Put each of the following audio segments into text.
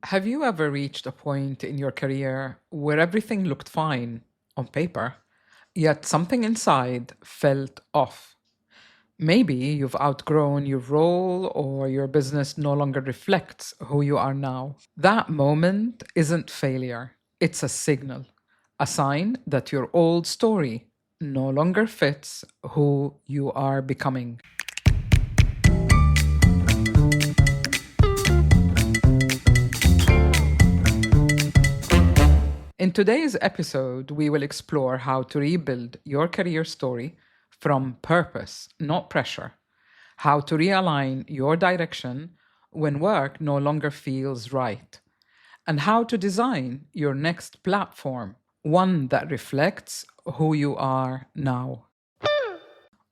Have you ever reached a point in your career where everything looked fine on paper, yet something inside felt off? Maybe you've outgrown your role or your business no longer reflects who you are now. That moment isn't failure, it's a signal, a sign that your old story no longer fits who you are becoming. In today's episode, we will explore how to rebuild your career story from purpose, not pressure, how to realign your direction when work no longer feels right, and how to design your next platform, one that reflects who you are now.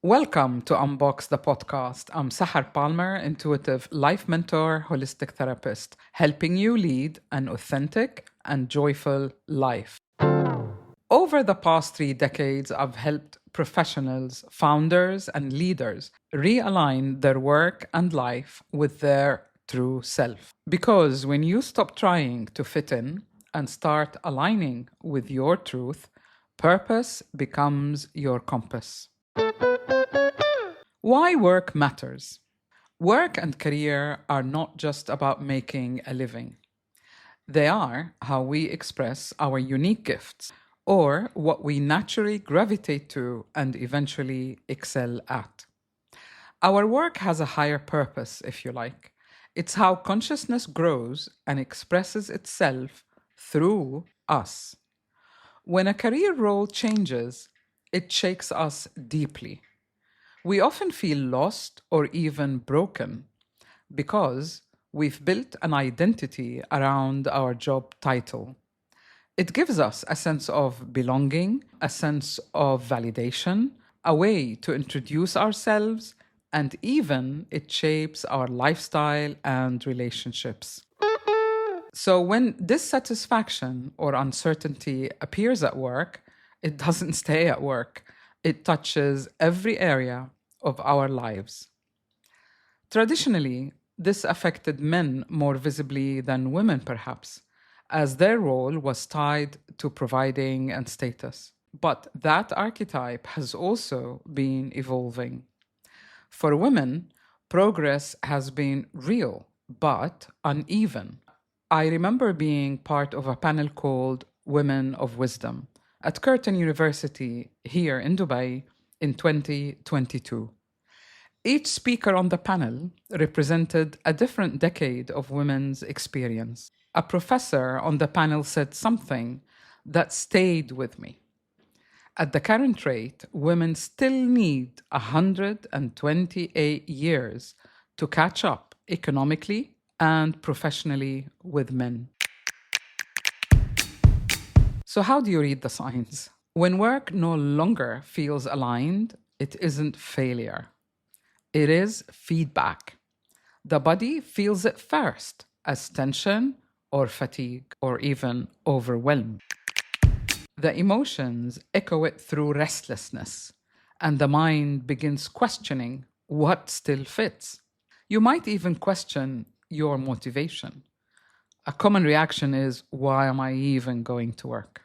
Welcome to Unbox the Podcast. I'm Sahar Palmer, intuitive life mentor, holistic therapist, helping you lead an authentic and joyful life. Over the past 3 decades, I've helped professionals, founders, and leaders realign their work and life with their true self. Because when you stop trying to fit in and start aligning with your truth, purpose becomes your compass. Why work matters. Work and career are not just about making a living. They are how we express our unique gifts or what we naturally gravitate to and eventually excel at. Our work has a higher purpose, if you like. It's how consciousness grows and expresses itself through us. When a career role changes, it shakes us deeply. We often feel lost or even broken because we've built an identity around our job title. It gives us a sense of belonging, a sense of validation, a way to introduce ourselves, and even it shapes our lifestyle and relationships. So when dissatisfaction or uncertainty appears at work, it doesn't stay at work. It touches every area of our lives. Traditionally, this affected men more visibly than women, perhaps, as their role was tied to providing and status. But that archetype has also been evolving. For women, progress has been real but uneven. I remember being part of a panel called Women of Wisdom at Curtin University here in Dubai in 2022. Each speaker on the panel represented a different decade of women's experience. A professor on the panel said something that stayed with me. At the current rate, women still need 128 years to catch up economically and professionally with men. So, how do you read the signs? When work no longer feels aligned, it isn't failure, it is feedback. The body feels it first as tension or fatigue or even overwhelm. The emotions echo it through restlessness, and the mind begins questioning what still fits. You might even question your motivation. A common reaction is, why am I even going to work?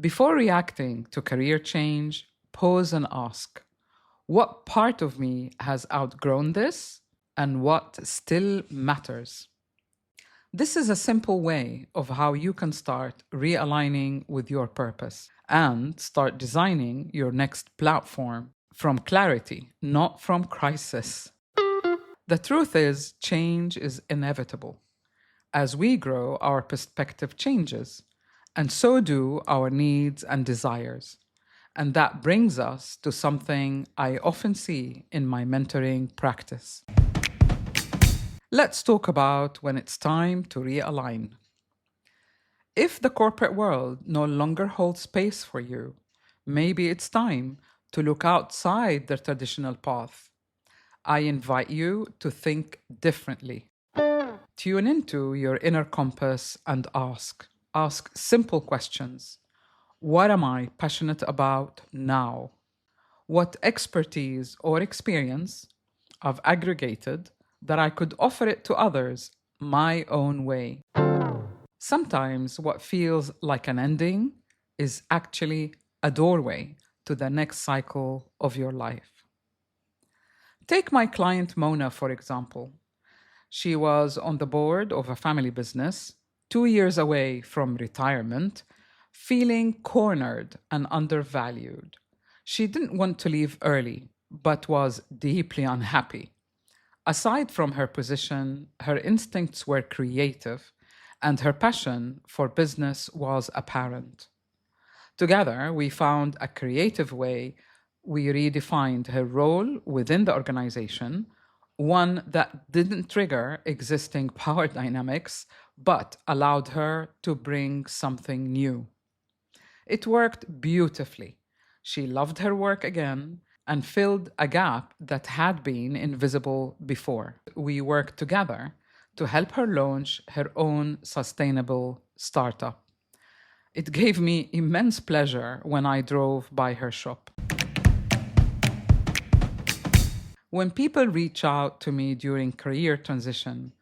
Before reacting to career change, pause and ask, what part of me has outgrown this and what still matters? This is a simple way of how you can start realigning with your purpose and start designing your next platform from clarity, not from crisis. The truth is, change is inevitable. As we grow, our perspective changes, and so do our needs and desires. And that brings us to something I often see in my mentoring practice. Let's talk about when it's time to realign. If the corporate world no longer holds space for you, maybe it's time to look outside the traditional path. I invite you to think differently. Tune into your inner compass and ask. Ask simple questions. What am I passionate about now? What expertise or experience I've aggregated that I could offer it to others my own way. Sometimes what feels like an ending is actually a doorway to the next cycle of your life. Take my client Mona, for example. She was on the board of a family business, 2 years away from retirement, feeling cornered and undervalued. She didn't want to leave early, but was deeply unhappy. Aside from her position, her instincts were creative, and her passion for business was apparent. Together, we found a creative way. We redefined her role within the organization, one that didn't trigger existing power dynamics, but allowed her to bring something new. It worked beautifully. She loved her work again and filled a gap that had been invisible before. We worked together to help her launch her own sustainable startup. It gave me immense pleasure when I drove by her shop. When people reach out to me during career transition,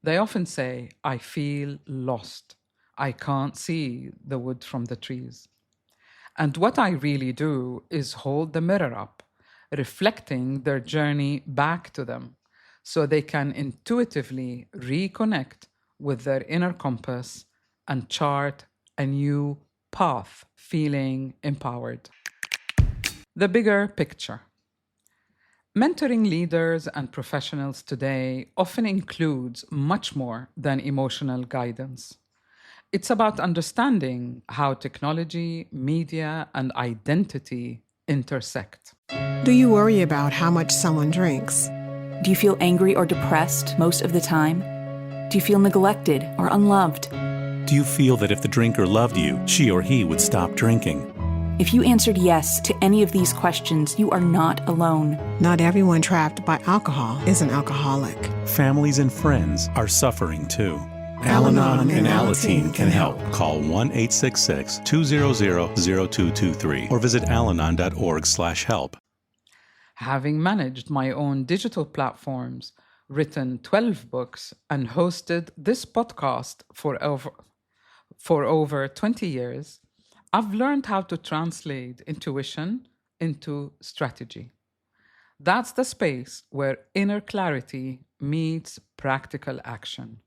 they often say, I feel lost. I can't see the wood from the trees. And what I really do is hold the mirror up, reflecting their journey back to them so they can intuitively reconnect with their inner compass and chart a new path, feeling empowered. The bigger picture. Mentoring leaders and professionals today often includes much more than emotional guidance. It's about understanding how technology, media, and identity intersect. Do you worry about how much someone drinks? Do you feel angry or depressed most of the time? Do you feel neglected or unloved? Do you feel that if the drinker loved you, she or he would stop drinking? If you answered yes to any of these questions, you are not alone. Not everyone trapped by alcohol is an alcoholic. Families and friends are suffering too. Al-Anon and and Alateen can help. help. Call 1-866-200-0223 or visit alanon.org/help. Having managed my own digital platforms, written 12 books, and hosted this podcast for over 20 years, I've learned how to translate intuition into strategy. That's the space where inner clarity meets practical action.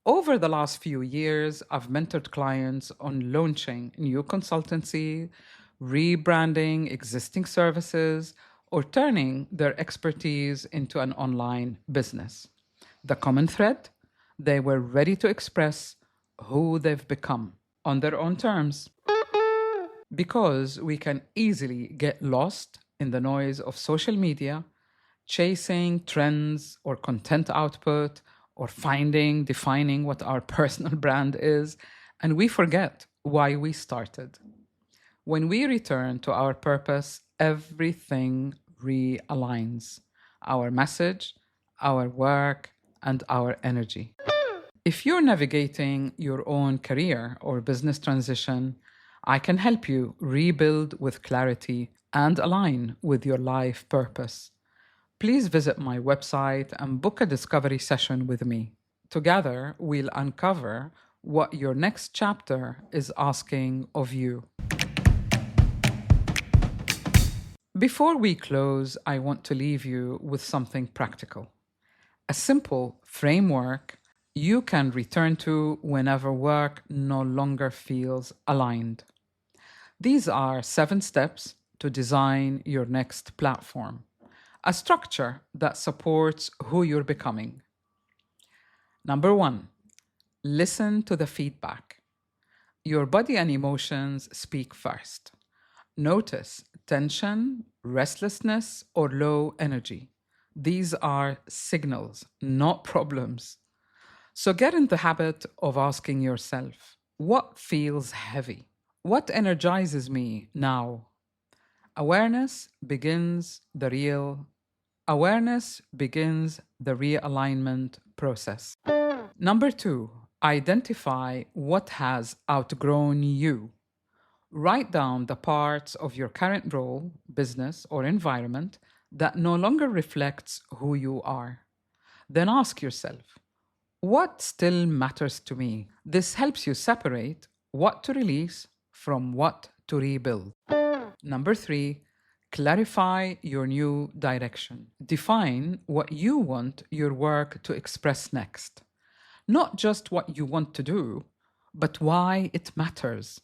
Over the last few years, I've mentored clients on launching new consultancy, rebranding existing services, or turning their expertise into an online business. The common thread? They were ready to express who they've become on their own terms. Because we can easily get lost in the noise of social media, chasing trends or content output, or defining what our personal brand is, and we forget why we started. When we return to our purpose, everything realigns: our message, our work, and our energy. If you're navigating your own career or business transition, I can help you rebuild with clarity and align with your life purpose. Please visit my website and book a discovery session with me. Together, we'll uncover what your next chapter is asking of you. Before we close, I want to leave you with something practical. A simple framework you can return to whenever work no longer feels aligned. These are 7 steps to design your next platform, a structure that supports who you're becoming. Number 1, listen to the feedback. Your body and emotions speak first. Notice tension, restlessness, or low energy. These are signals, not problems. So get in the habit of asking yourself, what feels heavy? What energizes me now? Awareness begins the realignment process. Number 2, identify what has outgrown you. Write down the parts of your current role, business, or environment that no longer reflects who you are. Then ask yourself, What still matters to me? This helps you separate what to release from what to rebuild. Number 3, clarify your new direction. Define what you want your work to express next. Not just what you want to do, but why it matters.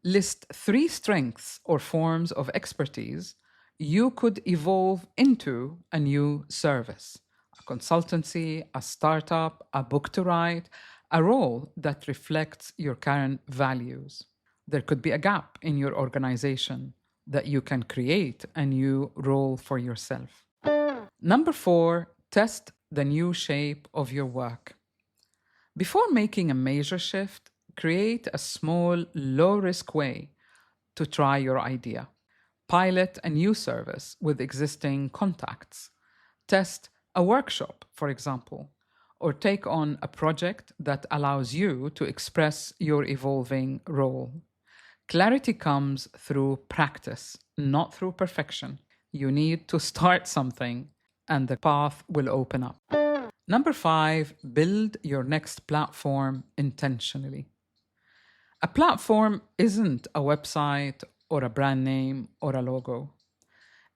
List 3 strengths or forms of expertise you could evolve into a new service: a consultancy, a startup, a book to write, a role that reflects your current values. There could be a gap in your organization that you can create a new role for yourself. Number 4, test the new shape of your work. Before making a major shift, create a small, low-risk way to try your idea. Pilot a new service with existing contacts. Test a workshop, for example, or take on a project that allows you to express your evolving role. Clarity comes through practice, not through perfection. You need to start something, and the path will open up. Number 5, build your next platform intentionally. A platform isn't a website or a brand name or a logo.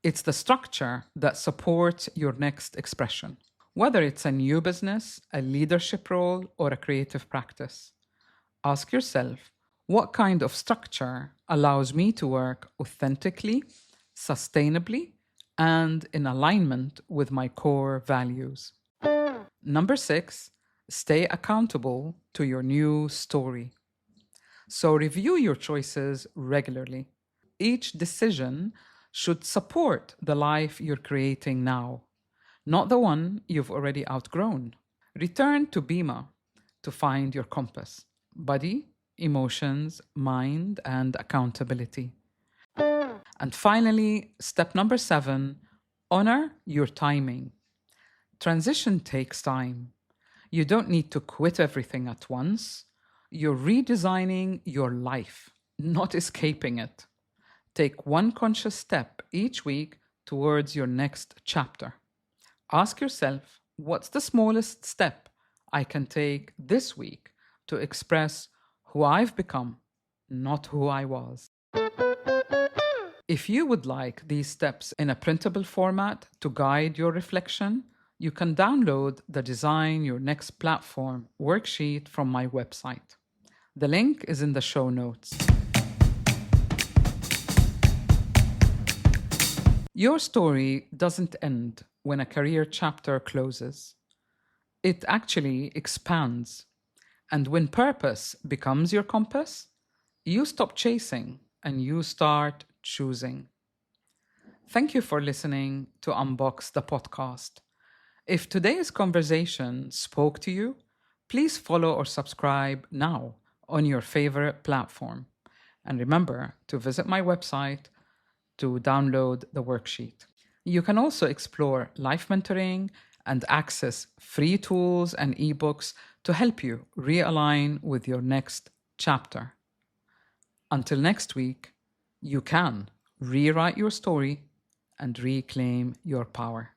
It's the structure that supports your next expression, whether it's a new business, a leadership role, or a creative practice. Ask yourself, what kind of structure allows me to work authentically, sustainably, and in alignment with my core values? Number 6, stay accountable to your new story. So review your choices regularly. Each decision should support the life you're creating now, not the one you've already outgrown. Return to BEMA to find your compass: body, emotions, mind, and accountability. And finally, step number 7, honor your timing. Transition takes time. You don't need to quit everything at once. You're redesigning your life, not escaping it. Take one conscious step each week towards your next chapter. Ask yourself, what's the smallest step I can take this week to express who I've become, not who I was? If you would like these steps in a printable format to guide your reflection, you can download the Design Your Next Platform worksheet from my website. The link is in the show notes. Your story doesn't end when a career chapter closes. It actually expands. And when purpose becomes your compass, you stop chasing and you start choosing. Thank you for listening to Unbox the Podcast. If today's conversation spoke to you, please follow or subscribe now on your favorite platform. And remember to visit my website to download the worksheet. You can also explore life mentoring and access free tools and ebooks to help you realign with your next chapter. Until next week, you can rewrite your story and reclaim your power.